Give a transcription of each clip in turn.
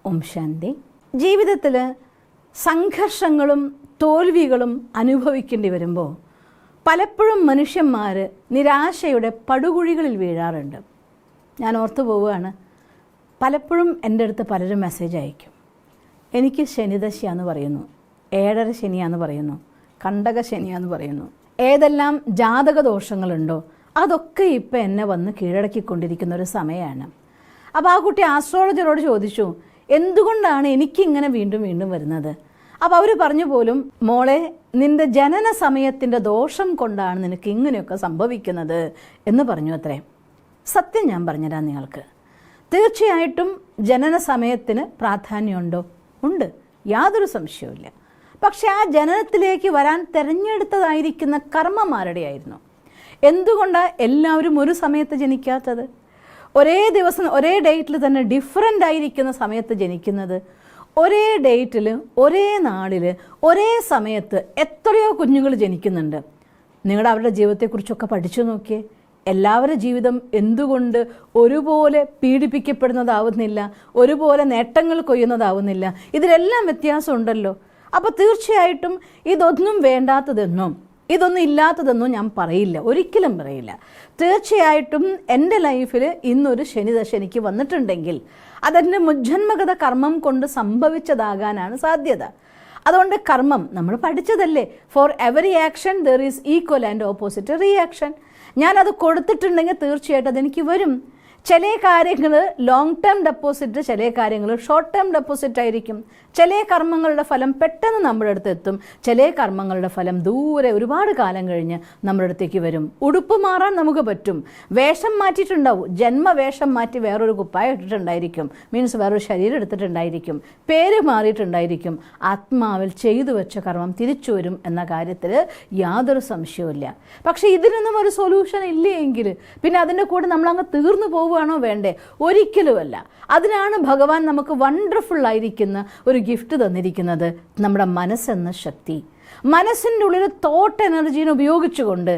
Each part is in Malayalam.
ഓം ശാന്തി. ജീവിതത്തിൽ സംഘർഷങ്ങളും തോൽവികളും അനുഭവിക്കേണ്ടി വരുമ്പോൾ പലപ്പോഴും മനുഷ്യന്മാർ നിരാശയുടെ പടുകുഴികളിൽ വീഴാറുണ്ട്. ഞാൻ ഓർത്തു പോവുകയാണ്, പലപ്പോഴും എൻ്റെ അടുത്ത് പലരും മെസ്സേജ് അയക്കും. എനിക്ക് ശനിദശയാന്ന് പറയുന്നു, 7.5 ശനിയാന്ന് പറയുന്നു, കണ്ടക ശനിയാന്ന് പറയുന്നു, ഏതെല്ലാം ജാതക ദോഷങ്ങളുണ്ടോ അതൊക്കെ ഇപ്പം എന്നെ വന്ന് കീഴടക്കിക്കൊണ്ടിരിക്കുന്ന ഒരു സമയമാണ്. അപ്പോൾ ആ കുട്ടി ആസ്ട്രോളജറോട് ചോദിച്ചു, എന്തുകൊണ്ടാണ് എനിക്കിങ്ങനെ വീണ്ടും വീണ്ടും വരുന്നത്? അപ്പോൾ അവർ പറഞ്ഞു പോലും, മോളെ, നിൻ്റെ ജനന സമയത്തിൻ്റെ ദോഷം കൊണ്ടാണ് നിനക്ക് ഇങ്ങനെയൊക്കെ സംഭവിക്കുന്നത് എന്ന് പറഞ്ഞു അത്രേ. സത്യം ഞാൻ പറഞ്ഞുതരാം നിങ്ങൾക്ക്. തീർച്ചയായിട്ടും ജനന സമയത്തിന് പ്രാധാന്യമുണ്ടോ? ഉണ്ട്, യാതൊരു സംശയവുമില്ല. പക്ഷെ ആ ജനനത്തിലേക്ക് വരാൻ തിരഞ്ഞെടുത്തതായിരിക്കുന്ന കർമ്മമാരുടെ ആയിരുന്നു. എന്തുകൊണ്ടാണ് എല്ലാവരും ഒരു സമയത്ത് ജനിക്കാത്തത്? ഒരേ ദിവസം ഒരേ ഡേറ്റിൽ തന്നെ ഡിഫറൻ്റ് ആയിരിക്കുന്ന സമയത്ത് ജനിക്കുന്നത്? ഒരേ ഡേറ്റിൽ ഒരേ നാളിൽ ഒരേ സമയത്ത് എത്രയോ കുഞ്ഞുങ്ങൾ ജനിക്കുന്നുണ്ട്. നിങ്ങളുടെ അവരുടെ ജീവിതത്തെക്കുറിച്ചൊക്കെ പഠിച്ചു നോക്കിയേ. എല്ലാവരുടെ ജീവിതം എന്തുകൊണ്ട് ഒരുപോലെ പീഡിപ്പിക്കപ്പെടുന്നതാവുന്നില്ല, ഒരുപോലെ നേട്ടങ്ങൾ കൊയ്യുന്നതാവുന്നില്ല? ഇതിലെല്ലാം വ്യത്യാസം ഉണ്ടല്ലോ. അപ്പോൾ തീർച്ചയായിട്ടും ഇതൊന്നും വേണ്ടാത്തതെന്നോ ഇതൊന്നും ഇല്ലാത്തതെന്നോ ഞാൻ പറയില്ല, ഒരിക്കലും പറയില്ല. തീർച്ചയായിട്ടും എൻ്റെ ലൈഫിൽ ഇന്നൊരു ശനിദശ എനിക്ക് വന്നിട്ടുണ്ടെങ്കിൽ അതെൻ്റെ മുജ്ജന്മഗത കർമ്മം കൊണ്ട് സംഭവിച്ചതാകാനാണ് സാധ്യത. അതുകൊണ്ട് കർമ്മം നമ്മൾ പഠിച്ചതല്ലേ, for every action there is equal and opposite reaction. ഞാനത് കൊടുത്തിട്ടുണ്ടെങ്കിൽ തീർച്ചയായിട്ടും അതെനിക്ക് വരും. ചില കാര്യങ്ങൾ ലോങ് ടേം ഡെപ്പോസിറ്റ്, ചില കാര്യങ്ങൾ ഷോർട്ട് ടേം ഡെപ്പോസിറ്റ് ആയിരിക്കും. ചില കർമ്മങ്ങളുടെ ഫലം പെട്ടെന്ന് നമ്മുടെ അടുത്ത് എത്തും, ചില കർമ്മങ്ങളുടെ ഫലം ദൂരെ ഒരുപാട് കാലം കഴിഞ്ഞ് നമ്മുടെ അടുത്തേക്ക് വരും. ഉടുപ്പ് മാറാൻ നമുക്ക് പറ്റും, വേഷം മാറ്റിയിട്ടുണ്ടാവും, ജന്മവേഷം മാറ്റി വേറൊരു കുപ്പായം ഇട്ടിട്ടുണ്ടായിരിക്കും, മീൻസ് വേറൊരു ശരീരം എടുത്തിട്ടുണ്ടായിരിക്കും, പേര് മാറിയിട്ടുണ്ടായിരിക്കും. ആത്മാവിൽ ചെയ്തു വെച്ച കർമ്മം തിരിച്ചു വരും എന്ന കാര്യത്തിൽ യാതൊരു സംശയവുമില്ല. പക്ഷേ ഇതിനൊന്നും ഒരു സൊല്യൂഷൻ ഇല്ലേ എങ്കിൽ പിന്നെ അതിൻ്റെ കൂടെ നമ്മളങ്ങ് തീർന്നു പോവുകയാണോ വേണ്ടേ? ഒരിക്കലുമല്ല. അതിനാണ് ഭഗവാൻ നമുക്ക് വണ്ടർഫുൾ ആയിരിക്കുന്ന ഒരു ഗിഫ്റ്റ് തന്നിരിക്കുന്നത്, നമ്മുടെ മനസ്സെന്ന ശക്തി. മനസ്സിൻ്റെ ഉള്ളിൽ തോട്ട് എനർജീനെ ഉപയോഗിച്ചുകൊണ്ട്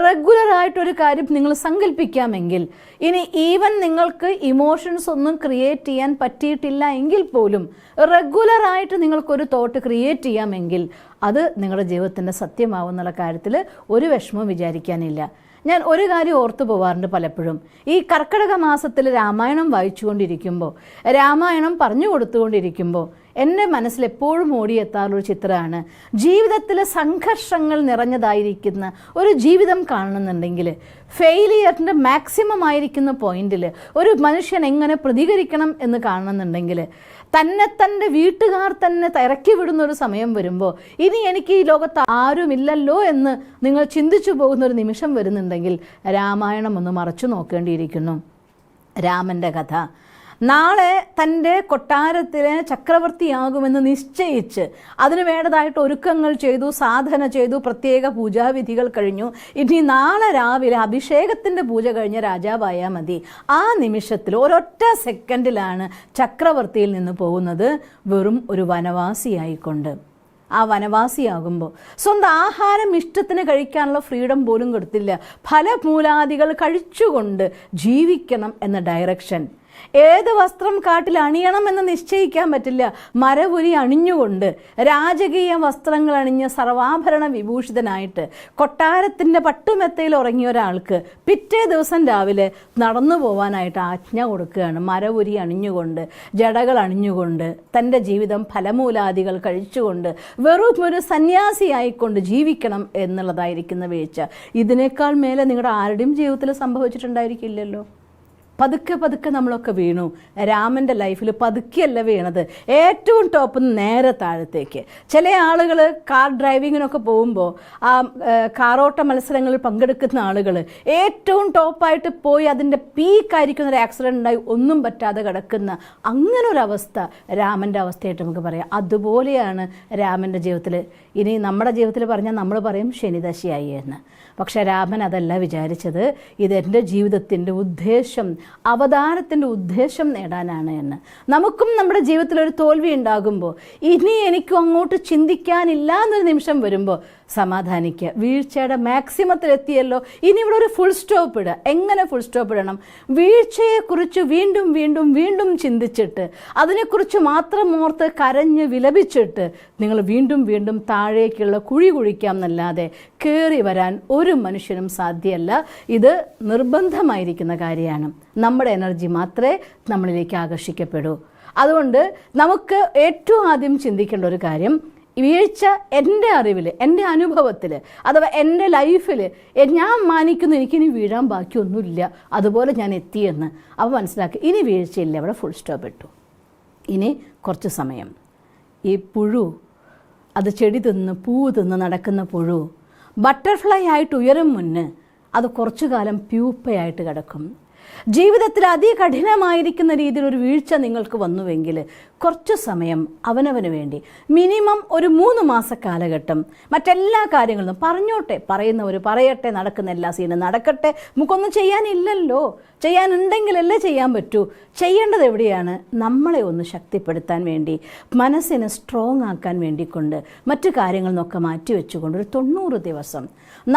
റെഗുലറായിട്ടൊരു കാര്യം നിങ്ങൾ സങ്കല്പിക്കാമെങ്കിൽ, ഇനി ഈവൻ നിങ്ങൾക്ക് ഇമോഷൻസ് ഒന്നും ക്രിയേറ്റ് ചെയ്യാൻ പറ്റിയിട്ടില്ല എങ്കിൽ പോലും റെഗുലറായിട്ട് നിങ്ങൾക്കൊരു തോട്ട് ക്രിയേറ്റ് ചെയ്യാമെങ്കിൽ അത് നിങ്ങളുടെ ജീവിതത്തിൻ്റെ സത്യമാവുന്നുള്ള കാര്യത്തിൽ ഒരു വിഷമവും വിചാരിക്കാനില്ല. ഞാൻ ഒരു കാര്യം ഓർത്തു പോവാറുണ്ട് പലപ്പോഴും. ഈ കർക്കിടക മാസത്തിൽ രാമായണം വായിച്ചുകൊണ്ടിരിക്കുമ്പോൾ, രാമായണം പറഞ്ഞു കൊടുത്തുകൊണ്ടിരിക്കുമ്പോൾ എൻ്റെ മനസ്സിൽ എപ്പോഴും ഓടിയെത്താറുള്ളൊരു ചിത്രമാണ്, ജീവിതത്തിൽ സംഘർഷങ്ങൾ നിറഞ്ഞതായിരിക്കുന്ന ഒരു ജീവിതം കാണുന്നുണ്ടെങ്കിൽ, ഫെയിലിയറിൻ്റെ മാക്സിമം ആയിരിക്കുന്ന പോയിന്റിൽ ഒരു മനുഷ്യൻ എങ്ങനെ പ്രതികരിക്കണം എന്ന് കാണുന്നുണ്ടെങ്കിൽ, തൻ്റെ വീട്ടുകാർ തന്നെ ഇറക്കി വിടുന്ന ഒരു സമയം വരുമ്പോൾ ഇനി എനിക്ക് ഈ ലോകത്ത് ആരുമില്ലല്ലോ എന്ന് നിങ്ങൾ ചിന്തിച്ചു പോകുന്ന ഒരു നിമിഷം വരുന്നുണ്ടെങ്കിൽ രാമായണം ഒന്ന് മറച്ചു നോക്കേണ്ടിയിരിക്കുന്നു. രാമൻ്റെ കഥ. നാളെ തൻ്റെ കൊട്ടാരത്തിലെ ചക്രവർത്തിയാകുമെന്ന് നിശ്ചയിച്ച് അതിന് വേണ്ടതായിട്ട് ഒരുക്കങ്ങൾ ചെയ്തു, സാധന ചെയ്തു, പ്രത്യേക പൂജാവിധികൾ കഴിഞ്ഞു. ഇനി നാളെ രാവിലെ അഭിഷേകത്തിൻ്റെ പൂജ കഴിഞ്ഞ രാജാവായാൽ മതി. ആ നിമിഷത്തിൽ ഒരൊറ്റ സെക്കൻഡിലാണ് ചക്രവർത്തിയിൽ നിന്ന് പോകുന്നത് വെറും ഒരു വനവാസിയായിക്കൊണ്ട്. ആ വനവാസിയാകുമ്പോൾ സ്വന്തം ആഹാരം ഇഷ്ടത്തിന് കഴിക്കാനുള്ള ഫ്രീഡം പോലും കൊടുത്തില്ല. ഫലമൂലാദികൾ കഴിച്ചുകൊണ്ട് ജീവിക്കണം എന്ന ഡയറക്ഷൻ. ഏത് വസ്ത്രം കാട്ടിൽ അണിയണമെന്ന് നിശ്ചയിക്കാൻ പറ്റില്ല. മരവുരി അണിഞ്ഞുകൊണ്ട് രാജകീയ വസ്ത്രങ്ങൾ അണിഞ്ഞ് സർവാഭരണ വിഭൂഷിതനായിട്ട് കൊട്ടാരത്തിൻ്റെ പട്ടുമെത്തയിൽ ഉറങ്ങിയ ഒരാൾക്ക് പിറ്റേ ദിവസം രാവിലെ നടന്നു പോവാനായിട്ട് ആജ്ഞ കൊടുക്കുകയാണ്. മരവുരി അണിഞ്ഞുകൊണ്ട്, ജടകൾ അണിഞ്ഞുകൊണ്ട്, തൻ്റെ ജീവിതം ഫലമൂലാദികൾ കഴിച്ചുകൊണ്ട് വെറും ഒരു സന്യാസിയായിക്കൊണ്ട് ജീവിക്കണം എന്നുള്ളതായിരിക്കുന്ന വീഴ്ച. ഇതിനേക്കാൾ മേലെ നിങ്ങളുടെ ആരുടെയും ജീവിതത്തിൽ സംഭവിച്ചിട്ടുണ്ടായിരിക്കില്ലല്ലോ. പതുക്കെ പതുക്കെ നമ്മളൊക്കെ വീണു. രാമൻ്റെ ലൈഫിൽ പതുക്കെയല്ല വീണത്, ഏറ്റവും ടോപ്പ് നേരെ താഴത്തേക്ക്. ചില ആളുകൾ കാർ ഡ്രൈവിങ്ങിനൊക്കെ പോകുമ്പോൾ, ആ കാറോട്ട മത്സരങ്ങളിൽ പങ്കെടുക്കുന്ന ആളുകൾ ഏറ്റവും ടോപ്പായിട്ട് പോയി അതിൻ്റെ പീക്കായിരിക്കുന്ന ഒരു ആക്സിഡൻ്റ് ഉണ്ടായി ഒന്നും പറ്റാതെ കിടക്കുന്ന അങ്ങനൊരവസ്ഥ രാമൻ്റെ അവസ്ഥയായിട്ട് നമുക്ക് പറയാം. അതുപോലെയാണ് രാമൻ്റെ ജീവിതത്തിൽ. ഇനി നമ്മുടെ ജീവിതത്തിൽ പറഞ്ഞാൽ നമ്മൾ പറയും ശനിദശയായി എന്ന്. പക്ഷേ രാമൻ അതല്ല വിചാരിച്ചത്, ഇതെൻ്റെ ജീവിതത്തിൻ്റെ ഉദ്ദേശം, അവതാരത്തിൻ്റെ ഉദ്ദേശം നേടാനാണ് എന്ന്. നമുക്കും നമ്മുടെ ജീവിതത്തിൽ ഒരു തോൽവി ഉണ്ടാകുമ്പോൾ, ഇനി എനിക്കും അങ്ങോട്ട് ചിന്തിക്കാനില്ല എന്നൊരു നിമിഷം വരുമ്പോൾ സമാധാനിക്കുക. വീഴ്ചയുടെ മാക്സിമത്തിലെത്തിയല്ലോ, ഇനി ഇവിടെ ഒരു ഫുൾ സ്റ്റോപ്പ് ഇടുക. എങ്ങനെ ഫുൾ സ്റ്റോപ്പ് ഇടണം? വീഴ്ചയെക്കുറിച്ച് വീണ്ടും വീണ്ടും വീണ്ടും ചിന്തിച്ചിട്ട് അതിനെക്കുറിച്ച് മാത്രം ഓർത്ത് കരഞ്ഞ് വിലപിച്ചിട്ട് നിങ്ങൾ വീണ്ടും വീണ്ടും താഴേക്കുള്ള കുഴി കുഴിക്കാം എന്നല്ലാതെ കയറി വരാൻ ഒരു മനുഷ്യനും സാധ്യമല്ല. ഇത് നിർബന്ധമായിരിക്കുന്ന കാര്യമാണ്. നമ്മുടെ എനർജി മാത്രമേ നമ്മളിലേക്ക് ആകർഷിക്കപ്പെടൂ. അതുകൊണ്ട് നമുക്ക് ഏറ്റവും ആദ്യം ചിന്തിക്കേണ്ട ഒരു കാര്യം, വീഴ്ച എൻ്റെ അറിവിൽ, എൻ്റെ അനുഭവത്തിൽ, അഥവാ എൻ്റെ ലൈഫിൽ ഞാൻ മാനിക്കുന്നു, എനിക്കിനി വീഴാൻ ബാക്കിയൊന്നുമില്ല, അതുപോലെ ഞാൻ എത്തിയെന്ന്. അപ്പോൾ മനസ്സിലാക്കി ഇനി വീഴ്ചയില്ല, അവിടെ ഫുൾ സ്റ്റോപ്പ് ഇട്ടു. ഇനി കുറച്ച് സമയം ഈ പുഴു, അത് ചെടി തിന്ന് പൂവ് തിന്ന് നടക്കുന്ന പുഴു ബട്ടർഫ്ലൈ ആയിട്ട് ഉയരും മുന്നേ അത് കുറച്ചു കാലം പ്യൂപ്പയായിട്ട് കിടക്കും. ജീവിതത്തിൽ അതികഠിനമായിരിക്കുന്ന രീതിയിൽ ഒരു വീഴ്ച നിങ്ങൾക്ക് വന്നുവെങ്കിൽ കുറച്ച് സമയം അവനവന് വേണ്ടി, മിനിമം ഒരു 3 മാസ കാലഘട്ടം മറ്റെല്ലാ കാര്യങ്ങളും പറഞ്ഞോട്ടെ, പറയുന്നവർ പറയട്ടെ, നടക്കുന്ന എല്ലാ സീനും നടക്കട്ടെ. നമുക്കൊന്നും ചെയ്യാനില്ലല്ലോ, ചെയ്യാനുണ്ടെങ്കിലല്ലേ ചെയ്യാൻ പറ്റൂ. ചെയ്യേണ്ടത് എവിടെയാണ്? നമ്മളെ ഒന്ന് ശക്തിപ്പെടുത്താൻ വേണ്ടി, മനസ്സിനെ സ്ട്രോങ് ആക്കാൻ വേണ്ടിക്കൊണ്ട്, മറ്റു കാര്യങ്ങളിൽ നിന്നൊക്കെ മാറ്റിവെച്ചുകൊണ്ട് ഒരു 90 ദിവസം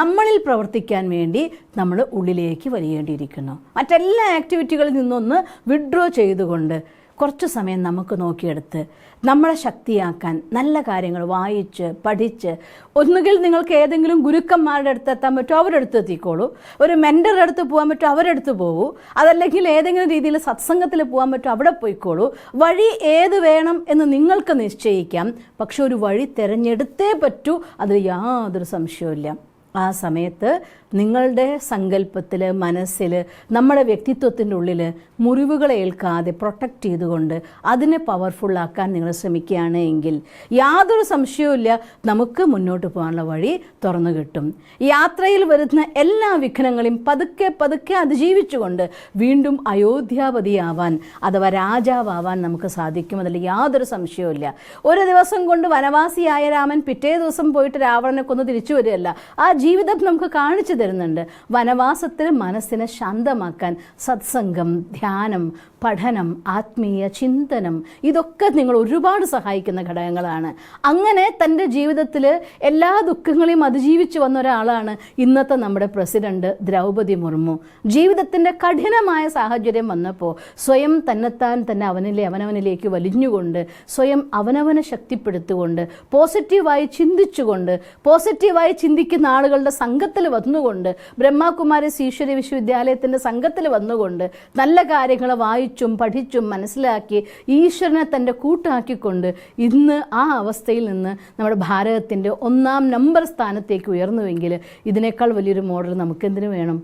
നമ്മളിൽ പ്രവർത്തിക്കാൻ വേണ്ടി നമ്മൾ ഉള്ളിലേക്ക് വരികേണ്ടിയിരിക്കുന്നു. മറ്റെല്ലാ ആക്ടിവിറ്റികളിൽ നിന്നൊന്ന് വിഡ്രോ ചെയ്തുകൊണ്ട് കുറച്ച് സമയം നമുക്ക് നോക്കിയെടുത്ത് നമ്മളെ ശക്തിയാക്കാൻ നല്ല കാര്യങ്ങൾ വായിച്ച് പഠിച്ച്, ഒന്നുകിൽ നിങ്ങൾക്ക് ഏതെങ്കിലും ഗുരുക്കന്മാരുടെ അടുത്ത് എത്താൻ പറ്റുമോ അവരുടെ അടുത്ത് എത്തിക്കോളൂ, ഒരു മെൻറ്ററുടെ അടുത്ത് പോകാൻ പറ്റുമോ അവരുടെ അടുത്ത് പോകൂ, അതല്ലെങ്കിൽ ഏതെങ്കിലും രീതിയിൽ സത്സംഗത്തിൽ പോകാൻ പറ്റുമോ അവിടെ പോയിക്കോളൂ. വഴി ഏത് വേണം എന്ന് നിങ്ങൾക്ക് നിശ്ചയിക്കാം, പക്ഷെ ഒരു വഴി തിരഞ്ഞെടുത്തേ പറ്റൂ, അതിൽ യാതൊരു സംശയവുമില്ല. ആ സമയത്ത് നിങ്ങളുടെ സങ്കല്പത്തിൽ, മനസ്സിൽ, നമ്മുടെ വ്യക്തിത്വത്തിൻ്റെ ഉള്ളിൽ മുറിവുകളെ ഏൽക്കാതെ പ്രൊട്ടക്റ്റ് ചെയ്തുകൊണ്ട് അതിനെ പവർഫുള്ളാക്കാൻ നിങ്ങൾ ശ്രമിക്കുകയാണ് എങ്കിൽ യാതൊരു സംശയവുമില്ല, നമുക്ക് മുന്നോട്ട് പോകാനുള്ള വഴി തുറന്നു കിട്ടും. യാത്രയിൽ വരുന്ന എല്ലാ വിഘ്നങ്ങളെയും പതുക്കെ പതുക്കെ അതിജീവിച്ചുകൊണ്ട് വീണ്ടും അയോധ്യാപതിയാവാൻ അഥവാ രാജാവാൻ നമുക്ക് സാധിക്കും. അതിൽ യാതൊരു സംശയവുമില്ല. ഒരു ദിവസം കൊണ്ട് വനവാസിയായ രാമൻ പിറ്റേ ദിവസം പോയിട്ട് രാവണനെ കൊന്ന് തിരിച്ചു വരികയല്ല. ആ ജീവിതം നമുക്ക് കാണിച്ചു തരുന്നുണ്ട്. വനവാസത്തിൽ മനസ്സിനെ ശാന്തമാക്കാൻ സത്സംഗം, ധ്യാനം, പഠനം, ആത്മീയ ചിന്തനം, ഇതൊക്കെ നിങ്ങൾ ഒരുപാട് സഹായിക്കുന്ന ഘടകങ്ങളാണ്. അങ്ങനെ തൻ്റെ ജീവിതത്തിൽ എല്ലാ ദുഃഖങ്ങളെയും അതിജീവിച്ച് വന്ന ഒരാളാണ് ഇന്നത്തെ നമ്മുടെ പ്രസിഡന്റ് ദ്രൗപദി മുർമു. ജീവിതത്തിൻ്റെ കഠിനമായ സാഹചര്യം വന്നപ്പോൾ സ്വയം തന്നെത്താൻ തന്നെ അവനവനിലേക്ക് വലിഞ്ഞുകൊണ്ട്, സ്വയം അവനവനെ ശക്തിപ്പെടുത്തുകൊണ്ട്, പോസിറ്റീവായി ചിന്തിച്ചുകൊണ്ട്, പോസിറ്റീവായി ചിന്തിക്കുന്ന ആളുകളുടെ സംഘത്തിൽ വന്നുകൊണ്ട്, ബ്രഹ്മകുമാരി ഈശ്വരി വിശ്വവിദ്യാലയത്തിൻ്റെ സംഘത്തിൽ വന്നുകൊണ്ട് നല്ല കാര്യങ്ങൾ വായിച്ചും പഠിച്ചും മനസ്സിലാക്കി ഈശ്വരനെ തൻ്റെ കൂട്ടാക്കിക്കൊണ്ട് ഇന്ന് ആ അവസ്ഥയിൽ നിന്ന് നമ്മുടെ ഭാരതത്തിൻ്റെ 1ാം നമ്പർ സ്ഥാനത്തേക്ക് ഉയർന്നുവെങ്കിൽ ഇതിനേക്കാൾ വലിയൊരു മോഡൽ നമുക്കെന്തിനു വേണം?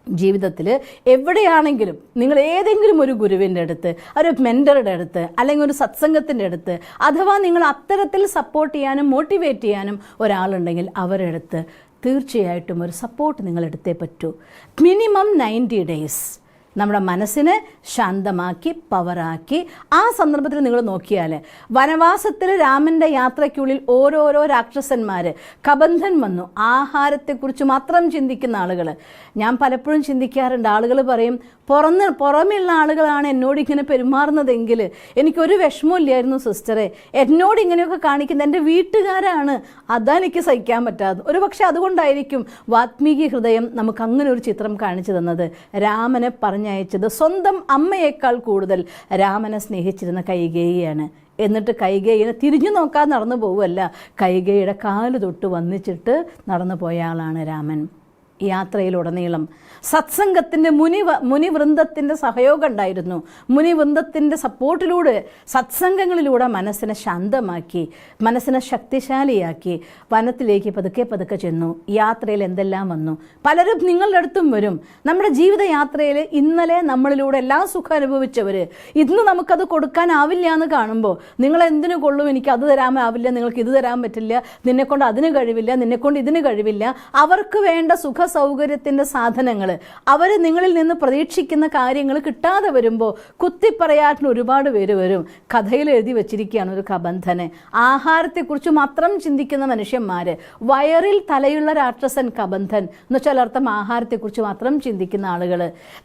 ജീവിതത്തിൽ എവിടെയാണെങ്കിലും നിങ്ങൾ ഏതെങ്കിലും ഒരു ഗുരുവിൻ്റെ അടുത്ത്, ഒരു മെൻറ്ററുടെ അടുത്ത്, അല്ലെങ്കിൽ ഒരു സത്സംഗത്തിൻ്റെ അടുത്ത്, അഥവാ നിങ്ങൾ അത്തരത്തിൽ സപ്പോർട്ട് ചെയ്യാനും മോട്ടിവേറ്റ് ചെയ്യാനും ഒരാളുണ്ടെങ്കിൽ അവരുടെ അടുത്ത് തീർച്ചയായിട്ടും ഒരു സപ്പോർട്ട് നിങ്ങൾ എടുത്തേ പറ്റൂ. മിനിമം 90 ഡേയ്സ് നമ്മുടെ മനസ്സിനെ ശാന്തമാക്കി പവറാക്കി. ആ സന്ദർഭത്തിൽ നിങ്ങൾ നോക്കിയാൽ വനവാസത്തിൽ രാമൻ്റെ യാത്രയ്ക്കുള്ളിൽ ഓരോരോ രാക്ഷസന്മാർ കബന്ധൻ വന്നു. ആഹാരത്തെക്കുറിച്ച് മാത്രം ചിന്തിക്കുന്ന ആളുകൾ. ഞാൻ പലപ്പോഴും ചിന്തിക്കാറുണ്ട്, ആളുകൾ പറയും പുറമെയുള്ള ആളുകളാണ് എന്നോട് ഇങ്ങനെ പെരുമാറുന്നതെങ്കിൽ എനിക്കൊരു വിഷമമില്ലായിരുന്നു സിസ്റ്ററെ, എന്നോട് ഇങ്ങനെയൊക്കെ കാണിക്കുന്നത് എൻ്റെ വീട്ടുകാരാണ്, അതെനിക്ക് സഹിക്കാൻ പറ്റാതെ. ഒരു പക്ഷേ അതുകൊണ്ടായിരിക്കും വാത്മീകി ഹൃദയം നമുക്ക് അങ്ങനെ ഒരു ചിത്രം കാണിച്ചു തന്നത്. രാമനെ പറഞ്ഞയച്ചത് സ്വന്തം അമ്മയേക്കാൾ കൂടുതൽ രാമനെ സ്നേഹിച്ചിരുന്ന കൈകേയിയാണ്. എന്നിട്ട് കൈകേയിനെ തിരിഞ്ഞു നോക്കാൻ നടന്നു പോവുമല്ല, കൈകേയിയുടെ കാല് തൊട്ട് വന്നിച്ചിട്ട് നടന്നു പോയ ആളാണ് രാമൻ. യാത്രയിലുടനീളം സത്സംഗത്തിൻ്റെ മുനിവൃന്ദത്തിൻ്റെ സഹയോഗം ഉണ്ടായിരുന്നു. മുനിവൃന്ദത്തിൻ്റെ സപ്പോർട്ടിലൂടെ, സത്സംഗങ്ങളിലൂടെ മനസ്സിനെ ശാന്തമാക്കി, മനസ്സിനെ ശക്തിശാലിയാക്കി വനത്തിലേക്ക് പതുക്കെ പതുക്കെ ചെന്നു. യാത്രയിൽ എന്തെല്ലാം വന്നു? പലരും നിങ്ങളുടെ അടുത്തും വരും. നമ്മുടെ ജീവിതയാത്രയിൽ ഇന്നലെ നമ്മളിലൂടെ എല്ലാ സുഖം അനുഭവിച്ചവർ ഇന്ന് നമുക്കത് കൊടുക്കാനാവില്ല എന്ന് കാണുമ്പോൾ നിങ്ങൾ എന്തിനു കൊള്ളും, എനിക്ക് അത് തരാനാവില്ല, നിങ്ങൾക്ക് ഇത് തരാൻ പറ്റില്ല, നിന്നെക്കൊണ്ട് അതിന് കഴിവില്ല, നിന്നെക്കൊണ്ട് ഇതിന് കഴിവില്ല, അവർക്ക് വേണ്ട സുഖ സൗകര്യത്തിൻ്റെ സാധനങ്ങൾ, അവർ നിങ്ങളിൽ നിന്ന് പ്രതീക്ഷിക്കുന്ന കാര്യങ്ങൾ കിട്ടാതെ വരുമ്പോൾ കുത്തിപ്പറയാറ്റിന് ഒരുപാട് പേര് വരും. കഥയിൽ എഴുതി വച്ചിരിക്കുകയാണ് ഒരു കബന്ധനെ. ആഹാരത്തെക്കുറിച്ച് മാത്രം ചിന്തിക്കുന്ന മനുഷ്യന്മാർ, വയറിൽ തലയുള്ള രാക്ഷസൻ കബന്ധൻ എന്ന് വെച്ചാൽ അർത്ഥം ആഹാരത്തെക്കുറിച്ച് മാത്രം ചിന്തിക്കുന്ന ആളുകൾ.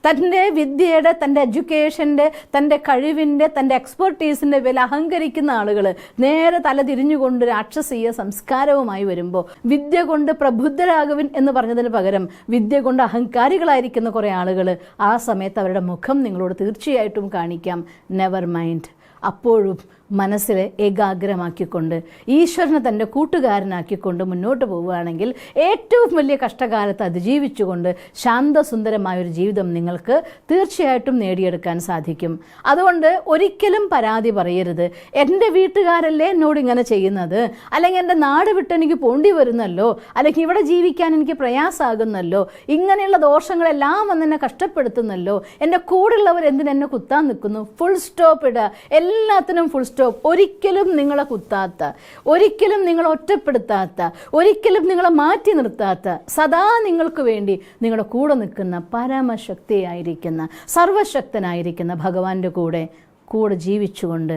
തൻ്റെ വിദ്യയുടെ, തൻ്റെ എഡ്യൂക്കേഷൻ്റെ, തൻ്റെ കഴിവിൻ്റെ, തൻ്റെ എക്സ്പെർട്ടീസിൻ്റെ വില അഹങ്കരിക്കുന്ന ആളുകൾ നേരെ തല തിരിഞ്ഞുകൊണ്ട് രാക്ഷസീയ സംസ്കാരവുമായി വരുമ്പോൾ, വിദ്യ കൊണ്ട് പ്രബുദ്ധരാകുവിൻ എന്ന് പറഞ്ഞതിന് പകരം വിദ്യ കൊണ്ട് അഹങ്കാരികളായിരിക്കുന്ന കുറേ ആളുകൾ ആ സമയത്ത് അവരുടെ മുഖം നിങ്ങളോട് തീർച്ചയായിട്ടും കാണിക്കാം. Never mind. അപ്പോഴും മനസ്സിൽ ഏകാഗ്രമാക്കിക്കൊണ്ട് ഈശ്വരനെ തൻ്റെ കൂട്ടുകാരനാക്കിക്കൊണ്ട് മുന്നോട്ട് പോവുകയാണെങ്കിൽ ഏറ്റവും വലിയ കഷ്ടകാലത്ത് അതിജീവിച്ചുകൊണ്ട് ശാന്തസുന്ദരമായൊരു ജീവിതം നിങ്ങൾക്ക് തീർച്ചയായിട്ടും നേടിയെടുക്കാൻ സാധിക്കും. അതുകൊണ്ട് ഒരിക്കലും പരാതി പറയരുത്. എൻ്റെ വീട്ടുകാരല്ലേ എന്നോട് ഇങ്ങനെ ചെയ്യുന്നത്, അല്ലെങ്കിൽ എൻ്റെ നാട് വിട്ട് എനിക്ക് പോണ്ടി വരുന്നല്ലോ, അല്ലെങ്കിൽ ഇവിടെ ജീവിക്കാൻ എനിക്ക് പ്രയാസമാകുന്നല്ലോ, ഇങ്ങനെയുള്ള ദോഷങ്ങളെല്ലാം വന്നെന്നെ കഷ്ടപ്പെടുത്തുന്നല്ലോ, എൻ്റെ കൂടെയുള്ളവർ എന്തിനെന്നെ കുത്താൻ നിൽക്കുന്നു. ഫുൾ സ്റ്റോപ്പ് ഇടുക. എല്ലാത്തിനും ഫുൾ സ്റ്റോപ്പ്. ഒരിക്കലും നിങ്ങളെ കുത്താത്ത, ഒരിക്കലും നിങ്ങളെ ഒറ്റപ്പെടുത്താത്ത, ഒരിക്കലും നിങ്ങളെ മാറ്റി നിർത്താത്ത, സദാ നിങ്ങൾക്ക് വേണ്ടി നിങ്ങളുടെ കൂടെ നിൽക്കുന്ന പരമശക്തിയായിരിക്കുന്ന, സർവശക്തനായിരിക്കുന്ന ഭഗവാന്റെ കൂടെ ജീവിച്ചുകൊണ്ട്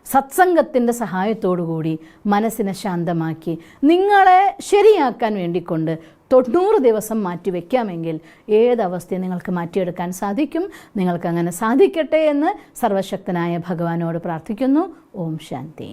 സത്സംഗത്തിൻ്റെ സഹായത്തോടുകൂടി മനസ്സിനെ ശാന്തമാക്കി നിങ്ങളെ ശരിയാക്കാൻ വേണ്ടിക്കൊണ്ട് 90 ദിവസം മാറ്റിവെക്കാമെങ്കിൽ ഏതവസ്ഥയും നിങ്ങൾക്ക് മാറ്റിയെടുക്കാൻ സാധിക്കും. നിങ്ങൾക്കങ്ങനെ സാധിക്കട്ടെ എന്ന് സർവശക്തനായ ഭഗവാനോട് പ്രാർത്ഥിക്കുന്നു. ഓം ശാന്തി.